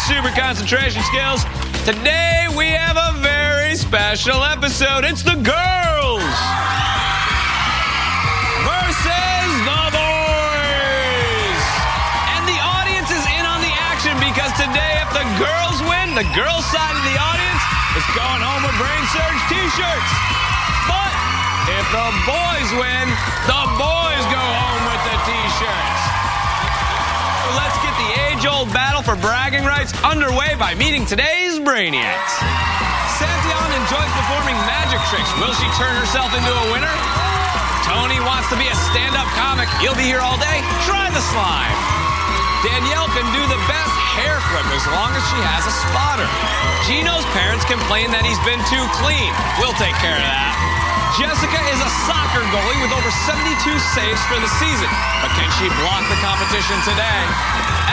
super concentration skills. Today we have a very special episode. It's the girls versus the boys. And the audience is in on the action because today if the girls win, the girls' side of the audience is going home with Brainsurge t-shirts. But if the boys win, the boys go home with the t-shirts. Let's get the age-old battle for bragging rights underway by meeting today's Brainiacs. Santeon enjoys performing magic tricks. Will she turn herself into a winner? Tony wants to be a stand-up comic. He'll be here all day. Try the slime. Danielle can do the best hair flip as long as she has a spotter. Gino's parents complain that he's been too clean. We'll take care of that. Jessica is a soccer goalie with over 72 saves for the season. But can she block the competition today?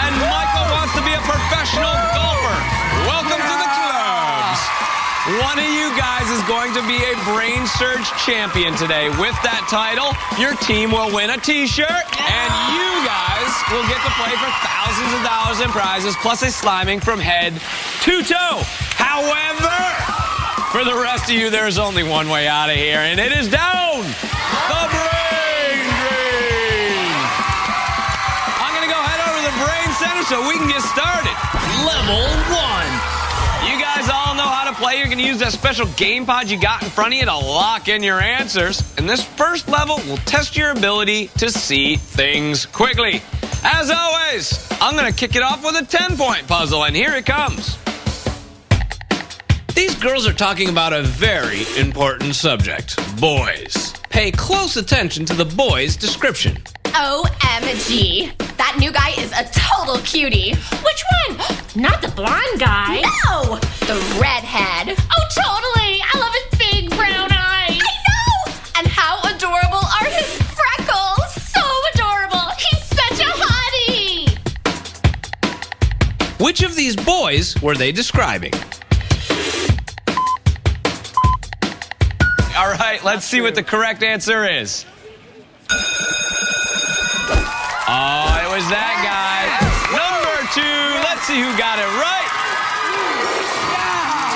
And Michael wants to be a professional golfer. Welcome to the clubs. One of you guys is going to be a Brainsurge champion today. With that title, your team will win a t-shirt, and you guys will get to play for thousands of dollars in prizes, plus a sliming from head to toe. However, for the rest of you, there's only one way out of here, and it is down the brain drain. I'm going to go head over to the Brain Center so we can get started. Level 1. You guys all know how to play. You're going to use that special game pod you got in front of you to lock in your answers. And this first level will test your ability to see things quickly. As always, I'm going to kick it off with a 10-point puzzle, and here it comes. These girls are talking about a very important subject, boys. Pay close attention to the boy's description. OMG. That new guy is a total cutie. Which one? Not the blonde guy. No! The redhead. Oh, totally. I love his big brown eyes. I know! And how adorable are his freckles? So adorable. He's such a hottie. Which of these boys were they describing? All right, let's see what the correct answer is. Oh, it was that guy. Number 2. Let's see who got it right.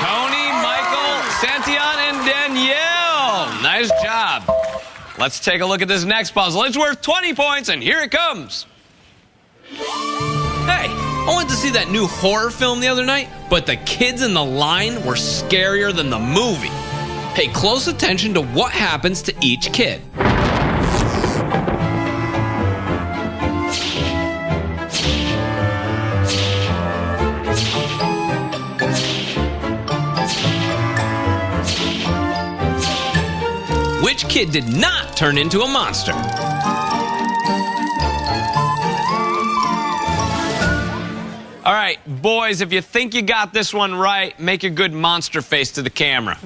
Tony, Michael, Santeon, and Danielle. Nice job. Let's take a look at this next puzzle. It's worth 20 points, and here it comes. Hey, I went to see that new horror film the other night, but the kids in the line were scarier than the movie. Pay close attention to what happens to each kid. Which kid did not turn into a monster? All right, boys, if you think you got this one right, make a good monster face to the camera.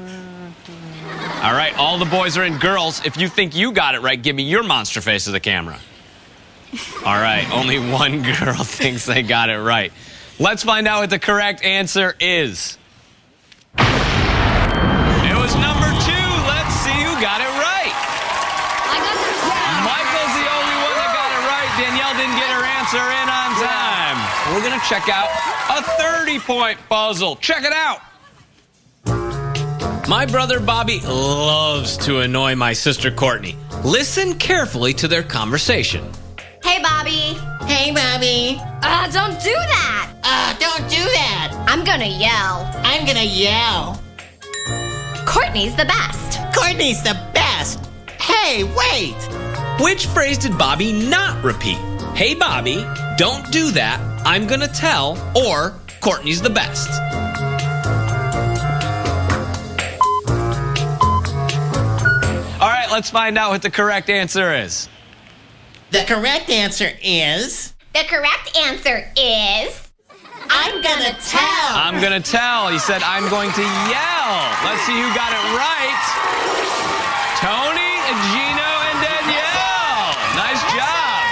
All right, all the boys are in. Girls, if you think you got it right, give me your monster face to the camera. All right, only one girl thinks they got it right. Let's find out what the correct answer is. It was number 2. Let's see who got it right. I got this right. Michael's the only one that got it right. Danielle didn't get her answer in on time. We're going to check out a 30-point puzzle. Check it out. My brother Bobby loves to annoy my sister Courtney. Listen carefully to their conversation. Hey, Bobby. Hey, Bobby. Don't do that. Don't do that. I'm gonna yell. I'm gonna yell. Courtney's the best. Courtney's the best. Hey, wait. Which phrase did Bobby not repeat? Hey, Bobby, don't do that. I'm gonna tell, or Courtney's the best. All right, let's find out what the correct answer is. The correct answer is... The correct answer is... I'm gonna tell. I'm gonna tell. He said, I'm going to yell. Let's see who got it right. Tony, Gino, and Danielle. Nice job.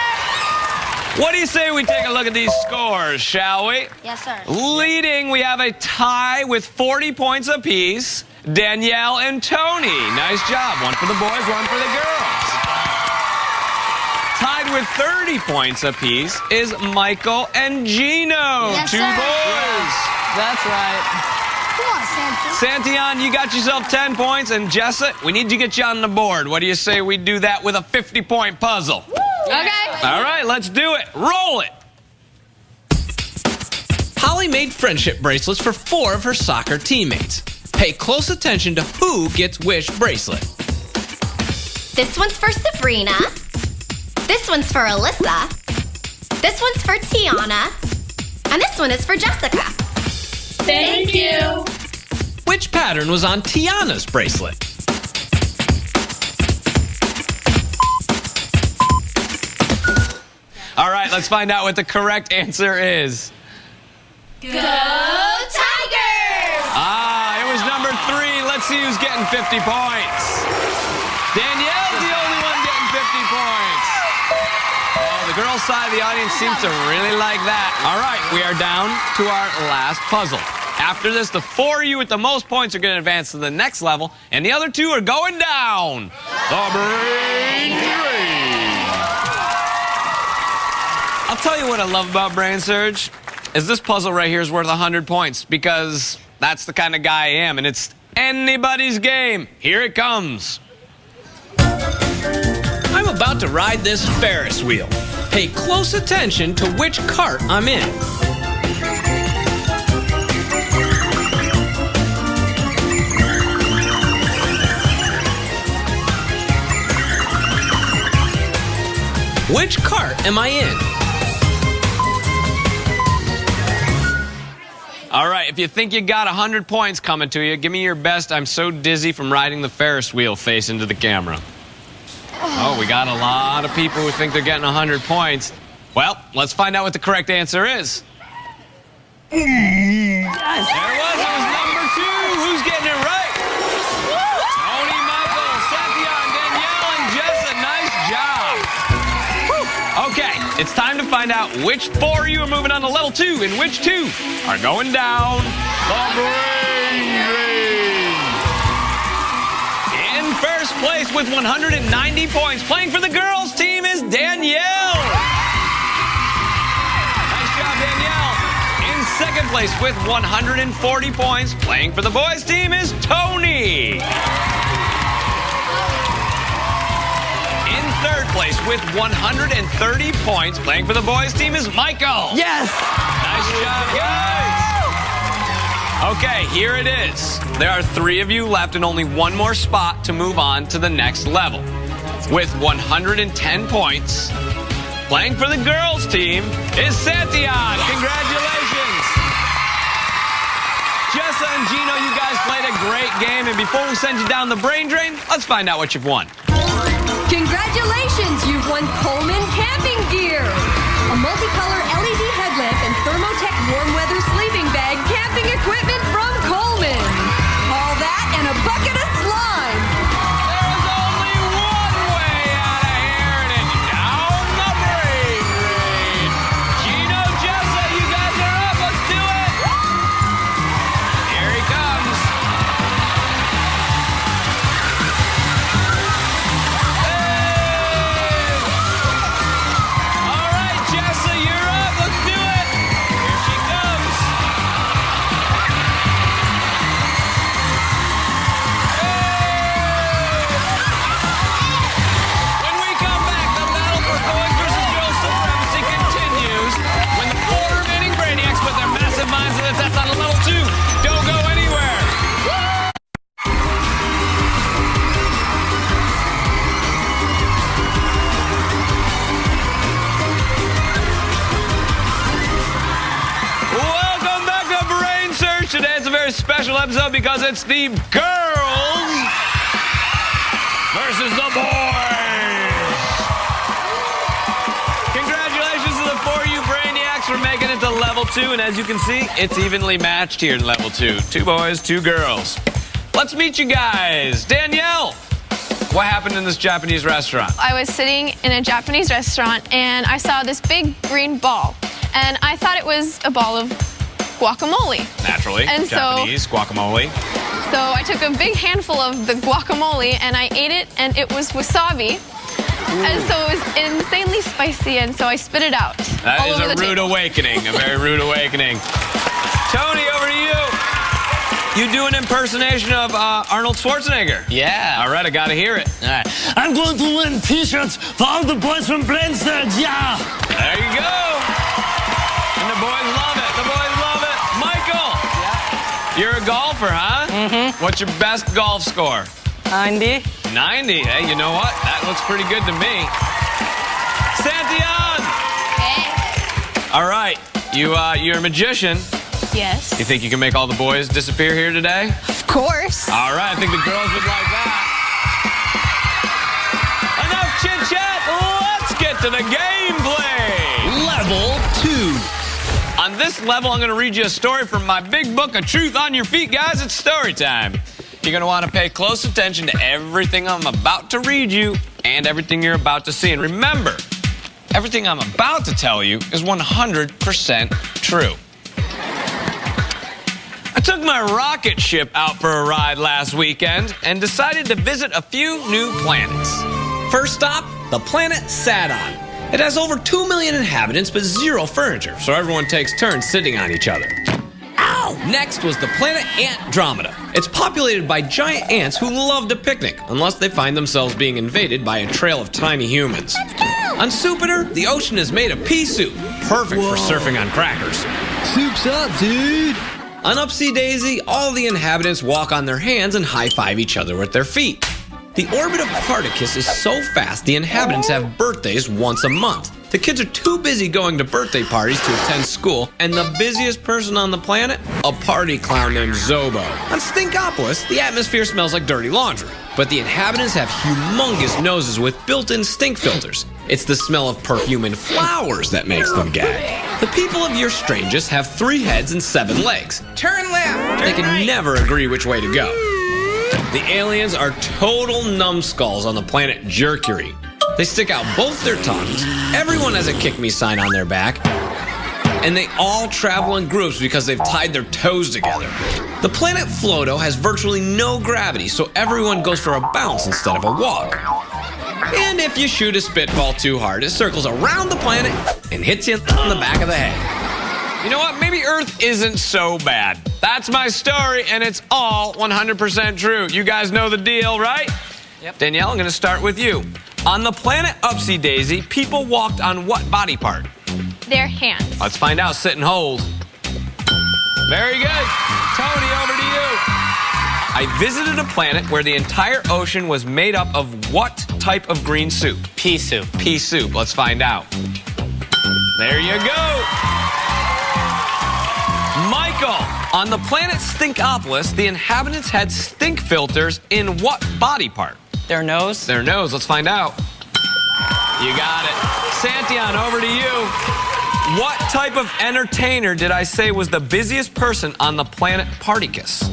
What do you say we take a look at these scores, shall we? Yes, sir. Leading, we have a tie with 40 points apiece. Danielle and Tony. Nice job. One for the boys, one for the girls. Tied with 30 points apiece is Michael and Gino. Yes, Two sir. boys. goes. That's right. Come on, Santeon. Santeon, you got yourself 10 points. And Jessa, we need to get you on the board. What do you say we do that with a 50-point puzzle? Okay. All right, let's do it. Roll it. Holly made friendship bracelets for 4 of her soccer teammates. Pay close attention to who gets which bracelet. This one's for Sabrina. This one's for Alyssa. This one's for Tiana. And this one is for Jessica. Thank you. Which pattern was on Tiana's bracelet? All right, let's find out what the correct answer is. Go Tigers! Ah, it was number 3. Let's see who's getting 50 points. Danielle's the only one getting 50 points. Oh, the girls' side of the audience seems to really like that. All right, we are down to our last puzzle. After this, the 4 of you with the most points are going to advance to the next level, and the other 2 are going down. The Brainsurge. I'll tell you what I love about Brainsurge is this puzzle right here is worth 100 points because that's the kind of guy I am, and it's anybody's game. Here it comes. I'm about to ride this Ferris wheel. Pay close attention to which cart I'm in. Which cart am I in? All right, if you think you got 100 points coming to you, give me your best. I'm so dizzy from riding the Ferris wheel face into the camera. Oh, we got a lot of people who think they're getting 100 points. Well, let's find out what the correct answer is. There it was. It was number 2. Who's getting it right? Tony, Michael, Santeon, Danielle, and Jessa. Nice job. Okay, it's time to find out which 4 of you are moving on to level 2 and which 2 are going down the Brain Drain. In first place with 190 points, playing for the girls' team is Danielle. Nice job, Danielle. In second place with 140 points, playing for the boys' team is Tony. In third place with 130 points, playing for the boys' team is Michael. Yes! Nice job, guys. Okay, here it is. There are 3 of you left and only 1 more spot to move on to the next level. With 110 points, playing for the girls' team is Santeon. Congratulations. Jessa and Gino, you guys played a great game. And before we send you down the brain drain, let's find out what you've won. Congratulations, you've won Coleman camping gear. A multicolor LED headlamp and Thermotech warm weather sleeping bag camping equipment from Coleman. All that and a bucket of slime. There's only one way out of here, and it's down the brain drain. Gino, Jessa, you guys are up. Let's do it. Here he comes. All right, Jessa, you're up. Let's do it. Here she comes. When we come back, the battle for boys versus girls supremacy continues. When the 4 remaining Brainiacs put their massive minds to the test on level 2. Don't go anywhere. Welcome back to Brainsurge. Today it's a very special episode because it's the girls versus the boys. Congratulations to the 4 of you Brainiacs for making it to level 2. And as you can see, it's evenly matched here in level 2. 2 boys, 2 girls. Let's meet you guys. Danielle, what happened in this Japanese restaurant? I was sitting in a Japanese restaurant and I saw this big green ball. And I thought it was a ball of guacamole. Naturally, And Japanese guacamole. So I took a big handful of the guacamole and I ate it, and it was wasabi. And so it was insanely spicy, and so I spit it out. That all is over a the rude table. awakening, a very rude awakening. Tony, over to you. You do an impersonation of Arnold Schwarzenegger. Yeah. All right, I gotta hear it. All right. I'm going to win T-shirts for all the boys from Brainsurge. Yeah. There you go. And the boys love it. The boys love it. Michael. Yeah. You're a golfer, huh? Mm-hmm. What's your best golf score? 90. 90. Hey, you know what? That looks pretty good to me. Santeon. Hey. All right. You're a magician. Yes. You think you can make all the boys disappear here today? Of course. All right, I think the girls would like that. Enough chit-chat, let's get to the gameplay. Level 2. On this level, I'm going to read you a story from my big book of truth on your feet, guys. It's story time. You're going to want to pay close attention to everything I'm about to read you and everything you're about to see. And remember, everything I'm about to tell you is 100% true. I took my rocket ship out for a ride last weekend and decided to visit a few new planets. First stop, the planet Santeon. It has over 2 million inhabitants but 0 furniture, so everyone takes turns sitting on each other. Ow! Next was the planet Andromeda. It's populated by giant ants who love to picnic, unless they find themselves being invaded by a trail of tiny humans. Let's go! On Jupiter, the ocean is made of pea soup, perfect for surfing on crackers. Soup's up, dude. On Upsy Daisy, all the inhabitants walk on their hands and high-five each other with their feet. The orbit of Particus is so fast the inhabitants have birthdays once a month. The kids are too busy going to birthday parties to attend school, and the busiest person on the planet? A party clown named Zobo. On Stinkopolis, the atmosphere smells like dirty laundry, but the inhabitants have humongous noses with built-in stink filters. It's the smell of perfume and flowers that makes them gag. The people of your strangest have 3 heads and 7 legs. Turn left. They can never agree which way to go. The aliens are total numbskulls on the planet Mercury. They stick out both their tongues, everyone has a kick me sign on their back, and they all travel in groups because they've tied their toes together. The planet Floto has virtually no gravity, so everyone goes for a bounce instead of a walk. And if you shoot a spitball too hard, it circles around the planet and hits you on the back of the head. You know what? Maybe Earth isn't so bad. That's my story, and it's all 100% true. You guys know the deal, right? Yep. Danielle, I'm going to start with you. On the planet Upsy Daisy, people walked on what body part? Their hands. Let's find out. Sit and hold. Very good. Tony, over to you. I visited a planet where the entire ocean was made up of what type of green soup? Pea soup. Pea soup. Let's find out. There you go. Michael, on the planet Stinkopolis, the inhabitants had stink filters in what body part? Their nose. Their nose. Let's find out. You got it. Santeon, over to you. What type of entertainer did I say was the busiest person on the planet Particus?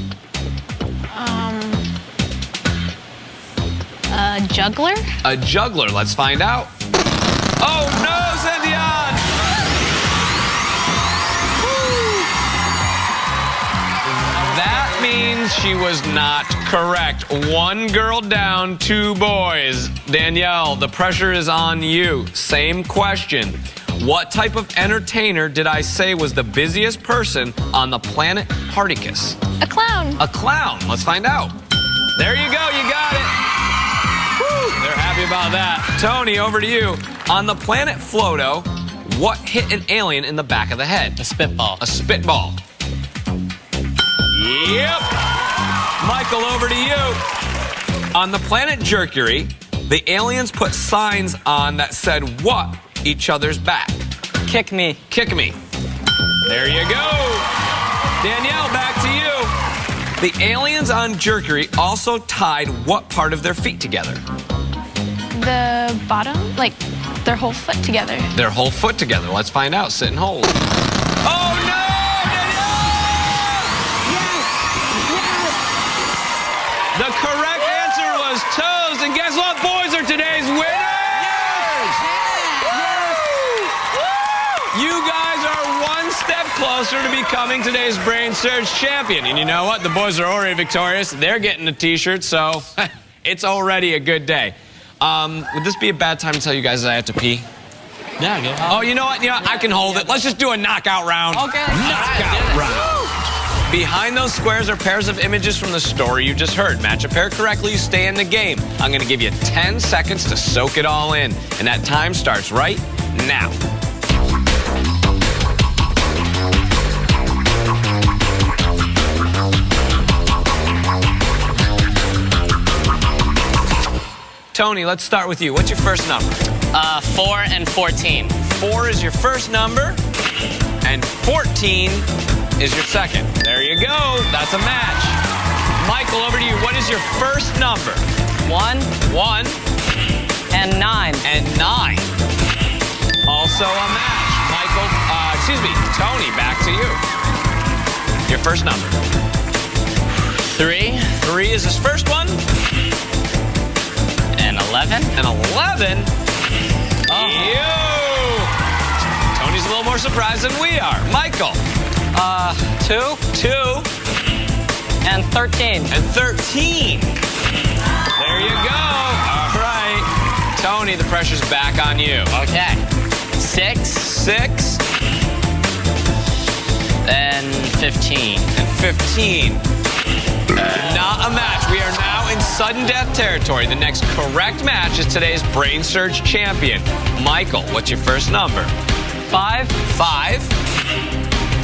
A juggler? A juggler. Let's find out. Oh, no, Santeon! That means she was not correct. 1 girl down, 2 boys. Danielle, the pressure is on you. Same question. What type of entertainer did I say was the busiest person on the planet Particus? A clown. A clown. Let's find out. There you go. You got it. Woo. They're happy about that. Tony, over to you. On the planet Floto, what hit an alien in the back of the head? A spitball. A spitball. Yep. Michael, over to you. On the planet Mercury, the aliens put signs on that said what each other's back? Kick me. Kick me. There you go. Danielle, back to you. The aliens on Mercury also tied what part of their feet together? The bottom? Like their whole foot together. Their whole foot together. Let's find out. Sit and hold. Oh, no! The correct answer was toes, and guess what? Boys are today's winners! You guys are 1 step closer to becoming today's Brainsurge champion. And you know what? The boys are already victorious. They're getting a t-shirt, so it's already a good day. Would this be a bad time to tell you guys that I have to pee? Yeah, go. Oh, you know what? I can hold it. Let's just do a knockout round. Okay. Knockout round. Behind those squares are pairs of images from the story you just heard. Match a pair correctly, you stay in the game. I'm going to give you 10 seconds to soak it all in. And that time starts right now. Tony, let's start with you. What's your first number? 4 and 14. 4 is your first number, and 14 is your second. There you go. That's a match. Michael, over to you. What is your first number? 1 1 and 9. and 9. Also a match. Michael, Tony, back to you. Your first number. 3 3 is his first one. and 11. And 11. Tony's a little more surprised than we are. Michael. 2 2 and 13. and 13. There you go. All right. Tony, the pressure's back on you. Okay. 6 6 and 15. and 15. Not a match. We are now in sudden death territory. The next correct match is today's Brainsurge champion. Michael, what's your first number? 5 5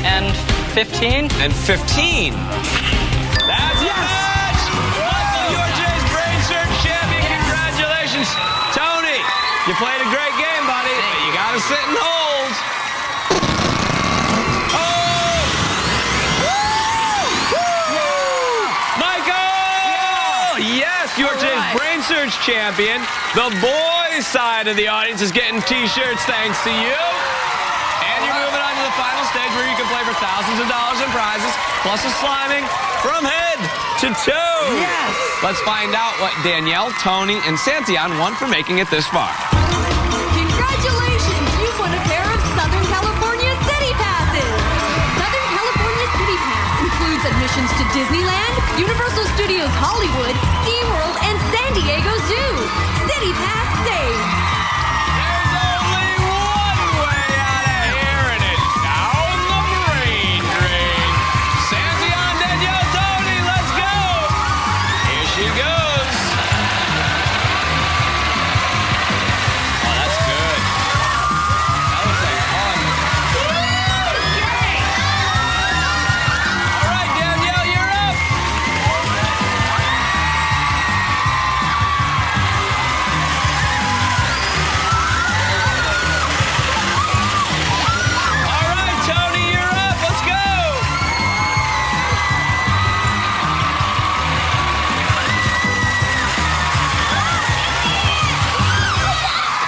and 15. and 15. That's a match! Michael, you're today's Brainsurge champion. Congratulations. Tony, you played a great game, buddy. But you got to sit and hold. Yes, you're today's Brainsurge champion. The boys' side of the audience is getting T-shirts thanks to you. And you're moving on to the final stage where you can play for thousands of dollars in prizes, plus a sliming from head to toe. Yes! Let's find out what Danielle, Tony, and Santeon won for making it this far. Congratulations! You won a pair of Southern California City Passes! Southern California City Pass includes admissions to Disneyland, Universal Studios Hollywood, SeaWorld, and San Diego Zoo. City Pass saves. There's only one way out of here, and it's down the brain drain. Santeon, Danielle, Tony, let's go. Here she goes. Oh, that's good. That looks like fun. All right, Danielle, you're up. All right, Tony, you're up. Let's go.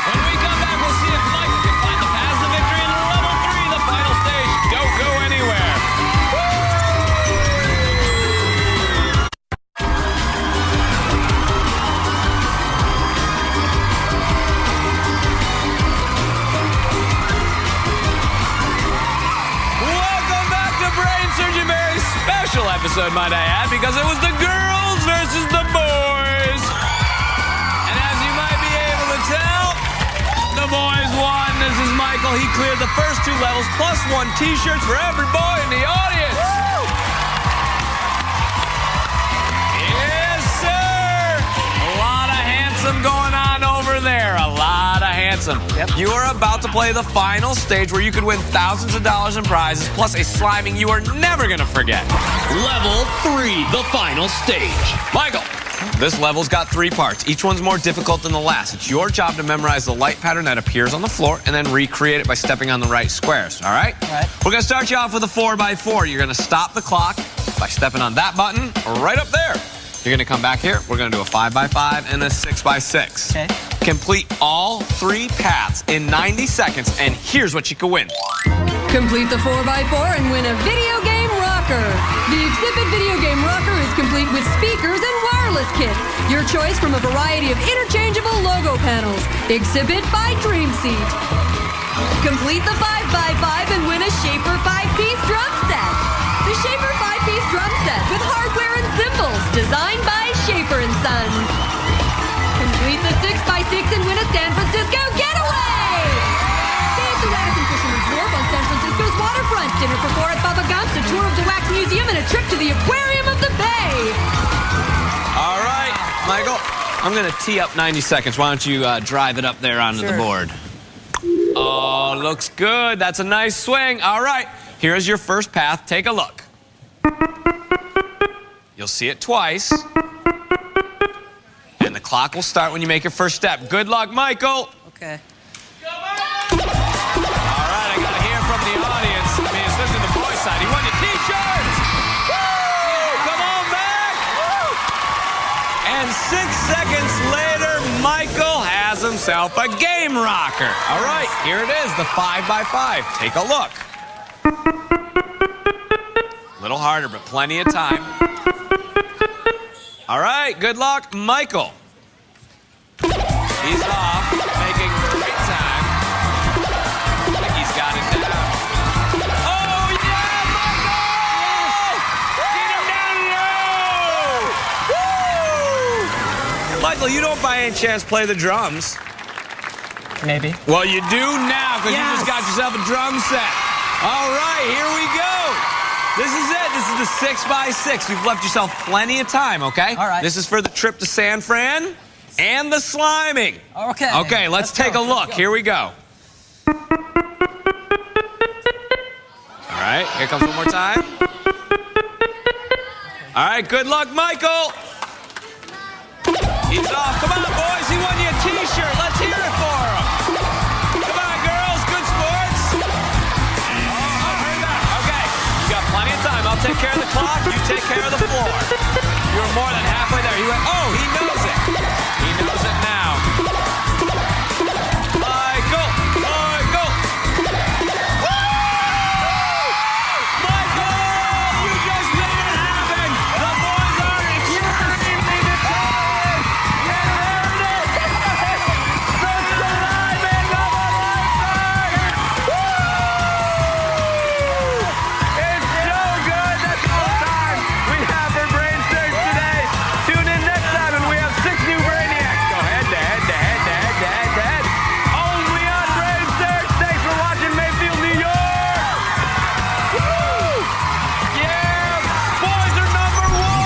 When we come back, we'll see if Michael can find the path to victory in level 3, the final stage. Don't go anywhere. Welcome back to Brainsurge, a very special episode, might I add, because it was the girls versus the boys. And as you might be able to tell, the boys won. This is Michael. He cleared the first 2 levels, plus 1 T-shirts for every boy in the audience. Yes, sir. A lot of handsome going on over there. A lot of handsome. You are about to play the final stage where you could win thousands of dollars in prizes, plus a sliming you are never going to forget. Level 3, the final stage. Michael, this level's got 3 parts. Each one's more difficult than the last. It's your job to memorize the light pattern that appears on the floor and then recreate it by stepping on the right squares, all right? All right. We're going to start you off with a 4x4. You're going to stop the clock by stepping on that button right up there. You're going to come back here. We're going to do a 5x5 and a 6x6. Okay. Complete all 3 paths in 90 seconds, and here's what you can win. Complete the 4x4 and win a video game rocker. The Exhibit Video Game Rocker is complete with speakers and wireless kit. Your choice from a variety of interchangeable logo panels. Exhibit by Dream Seat. Complete the 5x5 and win a Schaefer 5-piece drum set. The Schaefer 5-piece drum set with hardware and cymbals designed by Schaefer & Sons. Complete the 6x6 and win a San Francisco getaway. Stay at the Radisson Fisherman's Wharf on San Francisco's waterfront. Dinner for 4 at Baba Gump's, a tour of the Wax Museum, and a trip Michael, I'm going to tee up 90 seconds. Why don't you drive it up there onto the board? Oh, looks good. That's a nice swing. All right, here's your first path. Take a look. You'll see it twice. And the clock will start when you make your first step. Good luck, Michael. Okay. All right, I got to hear from the audience. I mean, especially the boys' side. He won your T-shirts. Woo! Come on back. Woo! And 6 seconds later, Michael has himself a game rocker. All right, here it is, the 5x5. Take a look. A little harder, but plenty of time. All right, good luck, Michael. He's off, making great time. I think he's got it down. Oh, yeah, Michael! Get him down low! Woo! Michael, you don't by any chance play the drums? Maybe. Well, you do now, because you just got yourself a drum set. All right, here we go. This is it. This is the 6x6. You've left yourself plenty of time, okay? All right. This is for the trip to San Fran and the sliming. Okay. Okay, let's take a look. Here we go. All right, here comes one more time. All right, good luck, Michael. He's off. Come on, boys. He won you a T-shirt. Let's hear it for him. Come on, girls. Good sports. Oh, heard that. Okay, you got plenty of time. I'll take care of the clock. You take care of the floor. You're more than halfway there. He went, oh, he knows it. He knows it now. Michael. Michael. Woo! Michael, you just made it happen. The boys are extremely determined. You heard it. The sliming of a lifetime. Woo! It's so good. That's all the time we have for Brainsurge today. Tune in next time and we have 6 new Brainiacs. Go head to head to head to head to head to head. Only on Brainsurge. Thanks for watching Mayfield, New York. Woo! Yeah, boys are number 1.